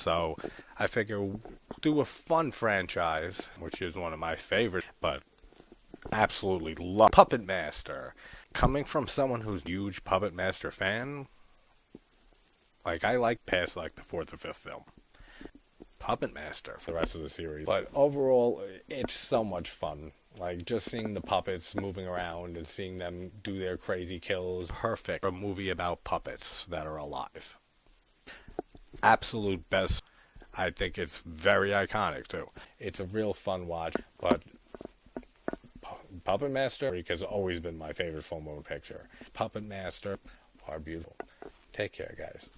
So I figure do a fun franchise, which is one of my favorites, but absolutely love Puppet Master. Coming from someone who's a huge Puppet Master fan, like I like past like the fourth or fifth film. Puppet Master for the rest of the series. But overall, it's so much fun. Like, just seeing the puppets moving around and seeing them do their crazy kills. Perfect for a movie about puppets that are alive. Absolute best. I think it's very iconic, too. It's a real fun watch, but Puppet Master has always been my favorite full motion picture. Puppet Master are beautiful. Take care, guys.